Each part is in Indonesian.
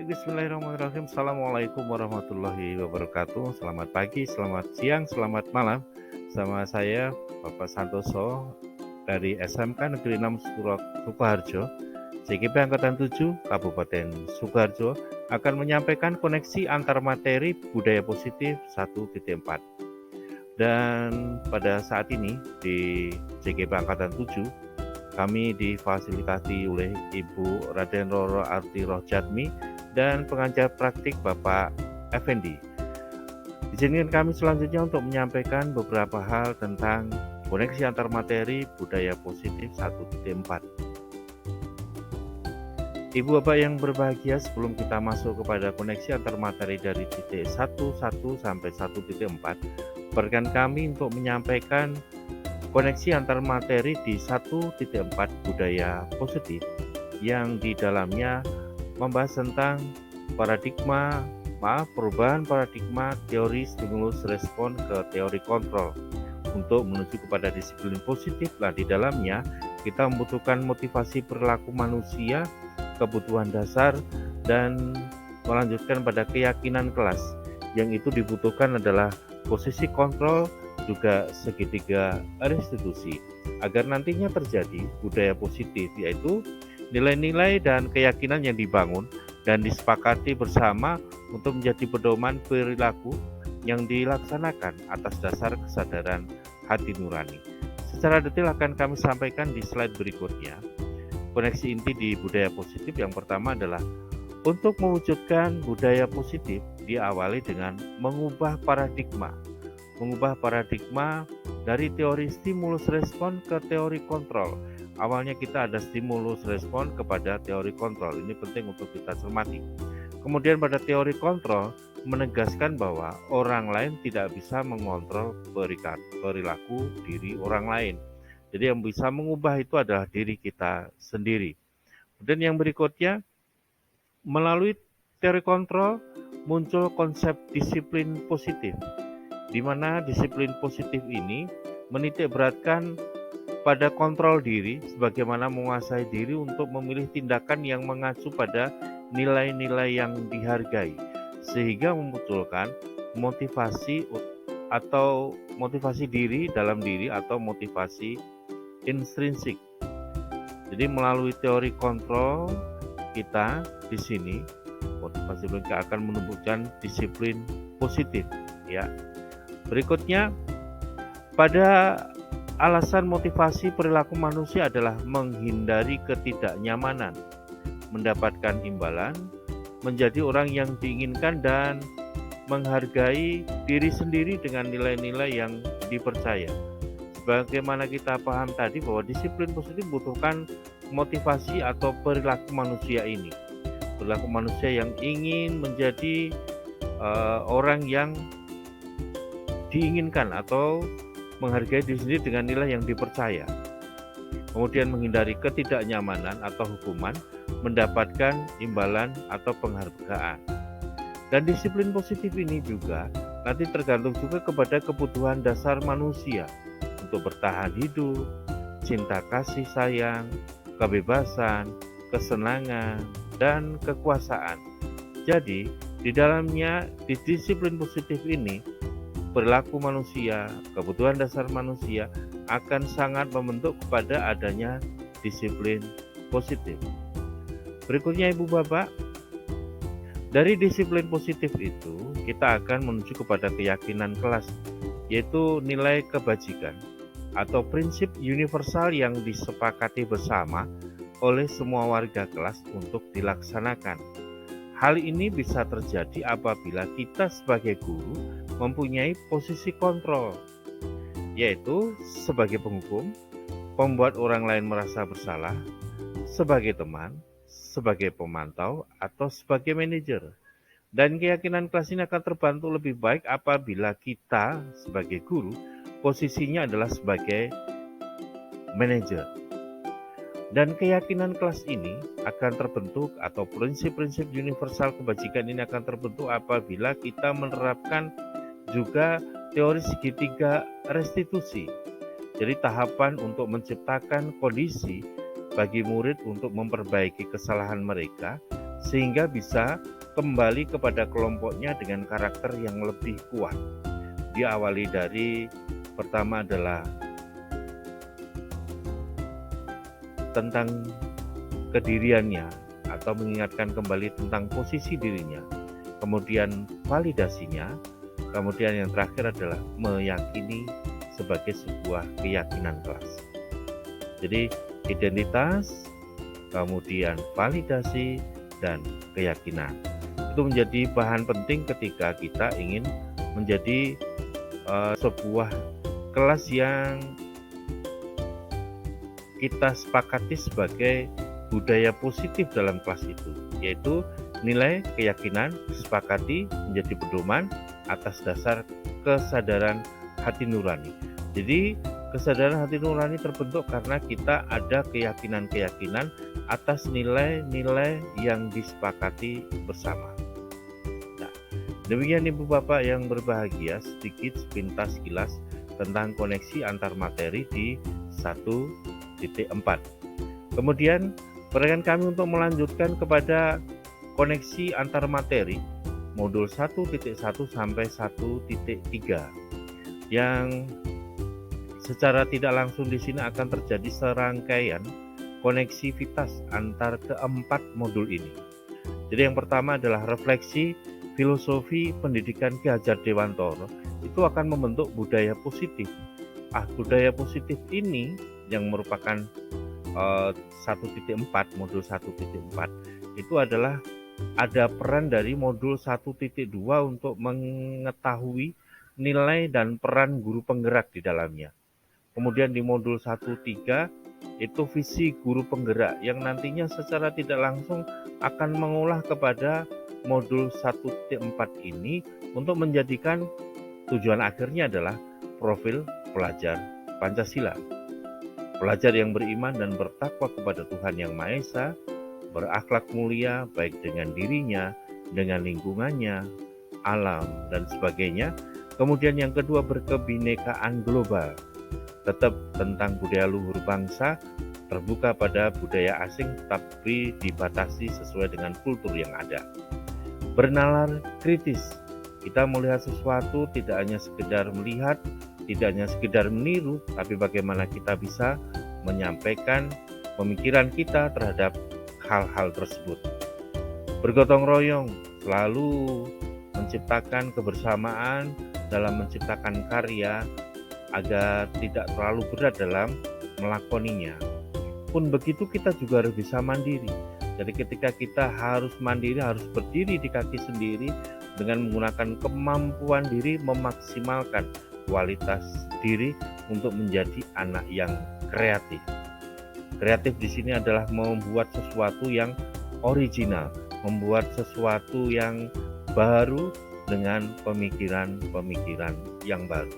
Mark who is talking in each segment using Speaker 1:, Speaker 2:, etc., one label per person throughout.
Speaker 1: Baik, bismillahirrahmanirrahim. Assalamualaikum warahmatullahi wabarakatuh. Selamat pagi, selamat siang, selamat malam. Sama saya Bapak Santoso dari SMK Negeri 6 Sukoharjo, CGP Angkatan 7 Kabupaten Sukoharjo akan menyampaikan koneksi antar materi budaya positif 1.4. Dan pada saat ini di CGP Angkatan 7 kami difasilitasi oleh Ibu Raden Roro Arti Rohjatmi dan pengajar praktik Bapak Effendi. Izinkan kami selanjutnya untuk menyampaikan beberapa hal tentang koneksi antar materi budaya positif 1.4. Ibu Bapak yang berbahagia, sebelum kita masuk kepada koneksi antar materi dari titik 1.1 sampai 1.4, berikan kami untuk menyampaikan koneksi antar materi di 1.4 budaya positif yang di dalamnya membahas tentang perubahan paradigma teori stimulus respon ke teori kontrol untuk menuju kepada disiplin positif. Nah, di dalamnya kita membutuhkan motivasi perilaku manusia, kebutuhan dasar, dan melanjutkan pada keyakinan kelas. Yang itu dibutuhkan adalah posisi kontrol, juga segitiga restitusi, agar nantinya terjadi budaya positif, yaitu nilai-nilai dan keyakinan yang dibangun dan disepakati bersama untuk menjadi pedoman perilaku yang dilaksanakan atas dasar kesadaran hati nurani. Secara detail akan kami sampaikan di slide berikutnya. Koneksi inti di budaya positif yang pertama adalah untuk mewujudkan budaya positif diawali dengan mengubah paradigma dari teori stimulus respon ke teori kontrol. Awalnya kita ada stimulus respon kepada teori kontrol. Ini penting untuk kita cermati. Kemudian pada teori kontrol menegaskan bahwa orang lain tidak bisa mengontrol perilaku diri orang lain. Jadi yang bisa mengubah itu adalah diri kita sendiri. Dan yang berikutnya, melalui teori kontrol muncul konsep disiplin positif, di mana disiplin positif ini menitik beratkan pada kontrol diri, sebagaimana menguasai diri untuk memilih tindakan yang mengacu pada nilai-nilai yang dihargai, sehingga memunculkan motivasi diri dalam diri atau motivasi intrinsik. Jadi melalui teori kontrol kita di sini motivasi kita akan menumbuhkan disiplin positif, ya. Berikutnya, pada alasan motivasi perilaku manusia adalah menghindari ketidaknyamanan, mendapatkan imbalan, menjadi orang yang diinginkan, dan menghargai diri sendiri dengan nilai-nilai yang dipercaya. Sebagaimana kita paham tadi bahwa disiplin positif membutuhkan motivasi atau perilaku manusia ini. Perilaku manusia yang ingin menjadi orang yang diinginkan atau menghargai diri sendiri dengan nilai yang dipercaya. Kemudian menghindari ketidaknyamanan atau hukuman, mendapatkan imbalan atau penghargaan. Dan disiplin positif ini juga nanti tergantung juga kepada kebutuhan dasar manusia untuk bertahan hidup, cinta kasih sayang, kebebasan, kesenangan, dan kekuasaan. Jadi, di dalamnya di disiplin positif ini perilaku manusia, kebutuhan dasar manusia akan sangat membentuk kepada adanya disiplin positif. Berikutnya Ibu Bapak, dari disiplin positif itu kita akan menuju kepada keyakinan kelas, yaitu nilai kebajikan atau prinsip universal yang disepakati bersama oleh semua warga kelas untuk dilaksanakan. Hal ini bisa terjadi apabila kita sebagai guru mempunyai posisi kontrol, yaitu sebagai penghukum, pembuat orang lain merasa bersalah, sebagai teman, sebagai pemantau, atau sebagai manajer. Dan keyakinan kelas ini akan terbantu lebih baik apabila kita sebagai guru posisinya adalah sebagai manajer. Dan keyakinan kelas ini akan terbentuk atau prinsip-prinsip universal kebajikan ini akan terbentuk apabila kita menerapkan juga teori segitiga restitusi. Jadi tahapan untuk menciptakan kondisi bagi murid untuk memperbaiki kesalahan mereka sehingga bisa kembali kepada kelompoknya dengan karakter yang lebih kuat. Diawali dari pertama adalah tentang kediriannya atau mengingatkan kembali tentang posisi dirinya, kemudian validasinya, kemudian yang terakhir adalah meyakini sebagai sebuah keyakinan kelas. Jadi identitas, kemudian validasi, dan keyakinan itu menjadi bahan penting ketika kita ingin menjadi sebuah kelas yang kita sepakati sebagai budaya positif dalam kelas itu, yaitu nilai, keyakinan disepakati menjadi pedoman atas dasar kesadaran hati nurani. Jadi kesadaran hati nurani terbentuk karena kita ada keyakinan-keyakinan atas nilai-nilai yang disepakati bersama. Nah, demikian Ibu Bapak yang berbahagia, sedikit sepintas kilas tentang koneksi antar materi di 1.4. Kemudian berikan kami untuk melanjutkan kepada koneksi antar materi modul 1.1 sampai 1.3 yang secara tidak langsung di sini akan terjadi serangkaian koneksivitas antar keempat modul ini. Jadi yang pertama adalah refleksi filosofi pendidikan Ki Hajar Dewantoro itu akan membentuk budaya positif. Budaya positif ini yang merupakan 1.4 modul 1.4 itu adalah ada peran dari modul 1.2 untuk mengetahui nilai dan peran guru penggerak di dalamnya. Kemudian di modul 1.3 itu visi guru penggerak yang nantinya secara tidak langsung akan mengolah kepada modul 1.4 ini untuk menjadikan tujuan akhirnya adalah profil pelajar Pancasila. Pelajar yang beriman dan bertakwa kepada Tuhan Yang Maha Esa, berakhlak mulia baik dengan dirinya, dengan lingkungannya, alam, dan sebagainya. Kemudian yang kedua berkebinekaan global, tetap tentang budaya luhur bangsa, terbuka pada budaya asing tapi dibatasi sesuai dengan kultur yang ada. Bernalar kritis, kita melihat sesuatu tidak hanya sekedar melihat, tidak hanya sekedar meniru, tapi bagaimana kita bisa menyampaikan pemikiran kita terhadap hal-hal tersebut. Bergotong royong, selalu menciptakan kebersamaan dalam menciptakan karya agar tidak terlalu berat dalam melakoninya. Pun begitu kita juga harus bisa mandiri. Jadi ketika kita harus mandiri, harus berdiri di kaki sendiri dengan menggunakan kemampuan diri, memaksimalkan kualitas diri untuk menjadi anak yang kreatif. Kreatif di sini adalah membuat sesuatu yang original, membuat sesuatu yang baru dengan pemikiran-pemikiran yang baru.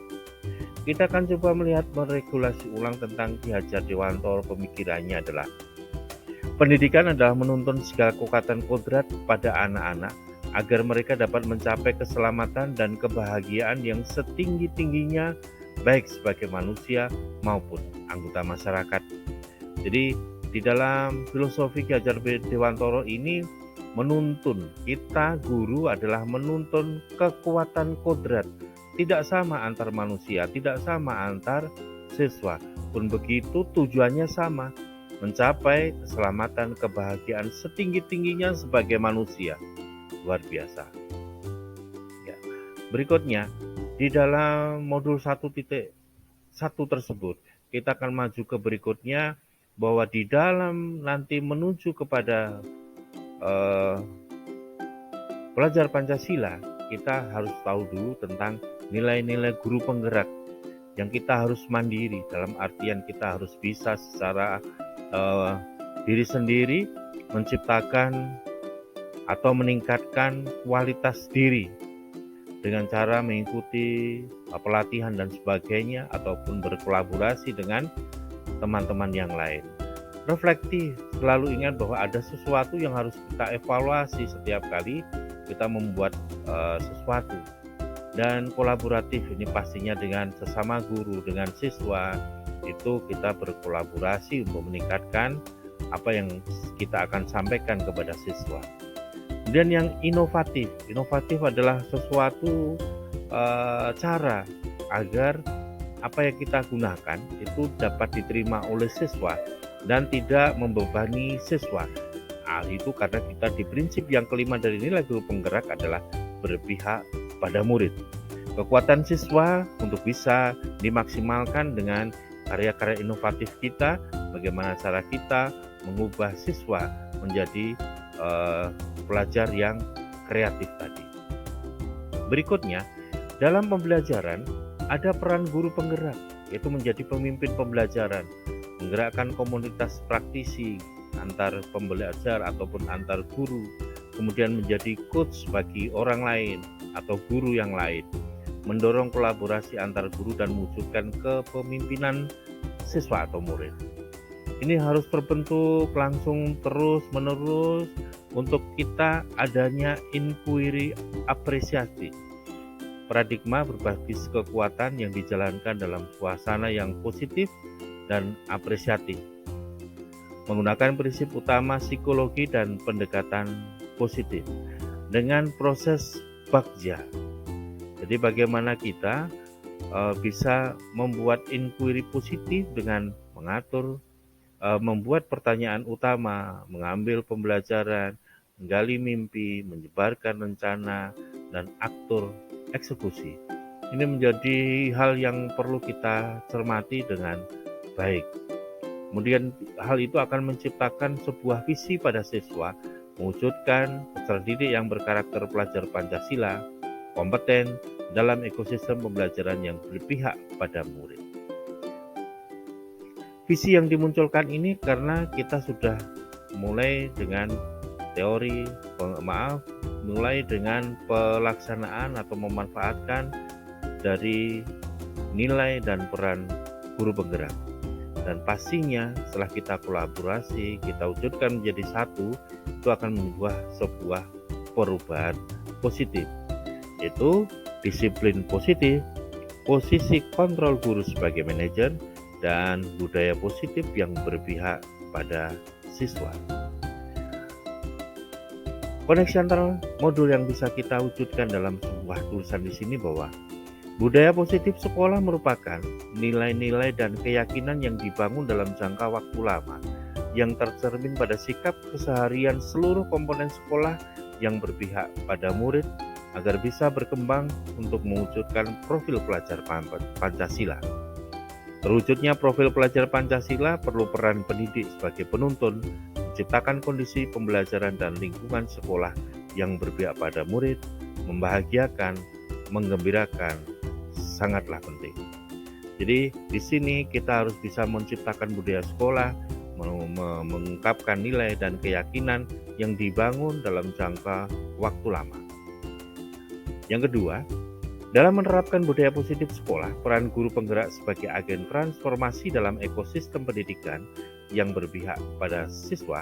Speaker 1: Kita akan coba melihat meregulasi ulang tentang Ki Hajar Dewantoro. Pemikirannya adalah pendidikan adalah menuntun segala kekuatan kodrat pada anak-anak agar mereka dapat mencapai keselamatan dan kebahagiaan yang setinggi-tingginya baik sebagai manusia maupun anggota masyarakat. Jadi di dalam filosofi Ki Hajar Dewantoro ini menuntun, kita guru adalah menuntun kekuatan kodrat. Tidak sama antar manusia, tidak sama antar siswa. Pun begitu tujuannya sama, mencapai keselamatan, kebahagiaan setinggi-tingginya sebagai manusia. Luar biasa. Ya. Berikutnya, di dalam modul 1.1 tersebut, kita akan maju ke berikutnya, bahwa di dalam nanti menuju kepada pelajar Pancasila, kita harus tahu dulu tentang nilai-nilai guru penggerak yang kita harus mandiri, dalam artian kita harus bisa secara diri sendiri menciptakan atau meningkatkan kualitas diri dengan cara mengikuti pelatihan dan sebagainya ataupun berkolaborasi dengan teman-teman yang lain. Reflektif, selalu ingat bahwa ada sesuatu yang harus kita evaluasi setiap kali kita membuat sesuatu. Dan kolaboratif ini pastinya dengan sesama guru, dengan siswa, itu kita berkolaborasi untuk meningkatkan apa yang kita akan sampaikan kepada siswa. Kemudian yang inovatif. Inovatif adalah sesuatu cara agar apa yang kita gunakan itu dapat diterima oleh siswa dan tidak membebani siswa. Hal itu karena kita di prinsip yang kelima dari nilai guru penggerak adalah berpihak pada murid. Kekuatan siswa untuk bisa dimaksimalkan dengan karya-karya inovatif kita, bagaimana cara kita mengubah siswa menjadi pelajar yang kreatif tadi. Berikutnya, dalam pembelajaran ada peran guru penggerak, yaitu menjadi pemimpin pembelajaran, menggerakkan komunitas praktisi antar pembelajar ataupun antar guru, kemudian menjadi coach bagi orang lain atau guru yang lain, mendorong kolaborasi antar guru dan mewujudkan kepemimpinan siswa atau murid. Ini harus terbentuk langsung terus-menerus untuk kita adanya inquiry apresiasi. Paradigma berbasis kekuatan yang dijalankan dalam suasana yang positif dan apresiatif. Menggunakan prinsip utama psikologi dan pendekatan positif dengan proses bagja. Jadi bagaimana kita bisa membuat inquiry positif dengan mengatur, membuat pertanyaan utama, mengambil pembelajaran, menggali mimpi, menyebarkan rencana, dan atur eksekusi. Ini menjadi hal yang perlu kita cermati dengan baik. Kemudian hal itu akan menciptakan sebuah visi pada siswa, mewujudkan peserta didik yang berkarakter pelajar Pancasila, kompeten dalam ekosistem pembelajaran yang berpihak pada murid. Visi yang dimunculkan ini karena kita sudah mulai dengan mulai dengan pelaksanaan atau memanfaatkan dari nilai dan peran guru penggerak. Dan pastinya setelah kita kolaborasi, kita wujudkan menjadi satu, itu akan membuat sebuah perubahan positif, yaitu disiplin positif, posisi kontrol guru sebagai manajer, dan budaya positif yang berpihak pada siswa. Koneksi antara modul yang bisa kita wujudkan dalam sebuah tulisan di sini bahwa budaya positif sekolah merupakan nilai-nilai dan keyakinan yang dibangun dalam jangka waktu lama yang tercermin pada sikap keseharian seluruh komponen sekolah yang berpihak pada murid agar bisa berkembang untuk mewujudkan profil pelajar Pancasila. Terwujudnya profil pelajar Pancasila perlu peran pendidik sebagai penuntun, menciptakan kondisi pembelajaran dan lingkungan sekolah yang berpihak pada murid, membahagiakan, menggembirakan, sangatlah penting. Jadi di sini kita harus bisa menciptakan budaya sekolah, mengungkapkan nilai dan keyakinan yang dibangun dalam jangka waktu lama. Yang kedua, dalam menerapkan budaya positif sekolah, peran guru penggerak sebagai agen transformasi dalam ekosistem pendidikan yang berpihak pada siswa,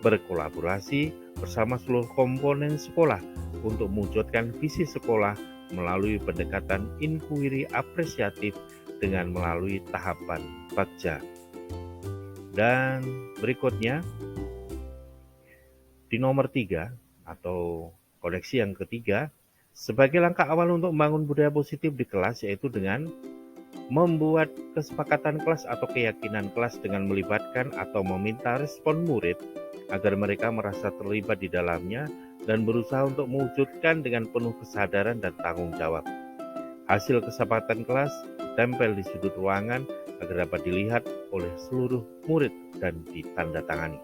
Speaker 1: berkolaborasi bersama seluruh komponen sekolah untuk mewujudkan visi sekolah melalui pendekatan inquiry apresiatif dengan melalui tahapan bagja. Dan berikutnya, di nomor 3 atau koneksi yang ketiga, sebagai langkah awal untuk membangun budaya positif di kelas, yaitu dengan membuat kesepakatan kelas atau keyakinan kelas dengan melibatkan atau meminta respon murid agar mereka merasa terlibat di dalamnya dan berusaha untuk mewujudkan dengan penuh kesadaran dan tanggung jawab. Hasil kesepakatan kelas ditempel di sudut ruangan agar dapat dilihat oleh seluruh murid dan ditandatangani.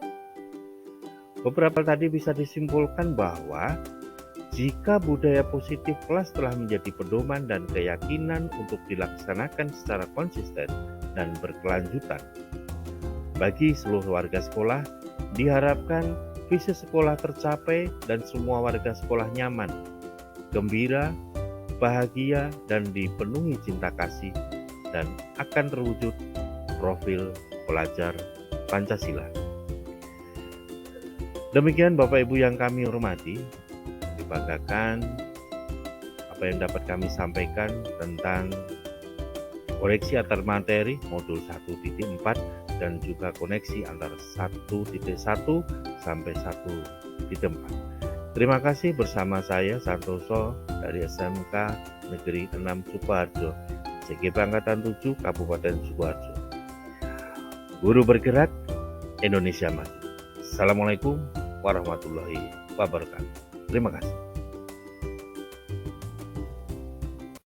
Speaker 1: Beberapa tadi bisa disimpulkan bahwa jika budaya positif kelas telah menjadi pedoman dan keyakinan untuk dilaksanakan secara konsisten dan berkelanjutan bagi seluruh warga sekolah, diharapkan visi sekolah tercapai dan semua warga sekolah nyaman, gembira, bahagia, dan dipenuhi cinta kasih, dan akan terwujud profil pelajar Pancasila. Demikian Bapak Ibu yang kami hormati, dibanggakan apa yang dapat kami sampaikan tentang koneksi antar materi modul 1.4 dan juga koneksi antara 1.1 sampai 1.4. Terima kasih bersama saya Santoso dari SMK Negeri 6 Sukoharjo, CGP Angkatan 7 Kabupaten Sukoharjo. Guru bergerak, Indonesia maju. Assalamualaikum warahmatullahi wabarakatuh. Terima kasih.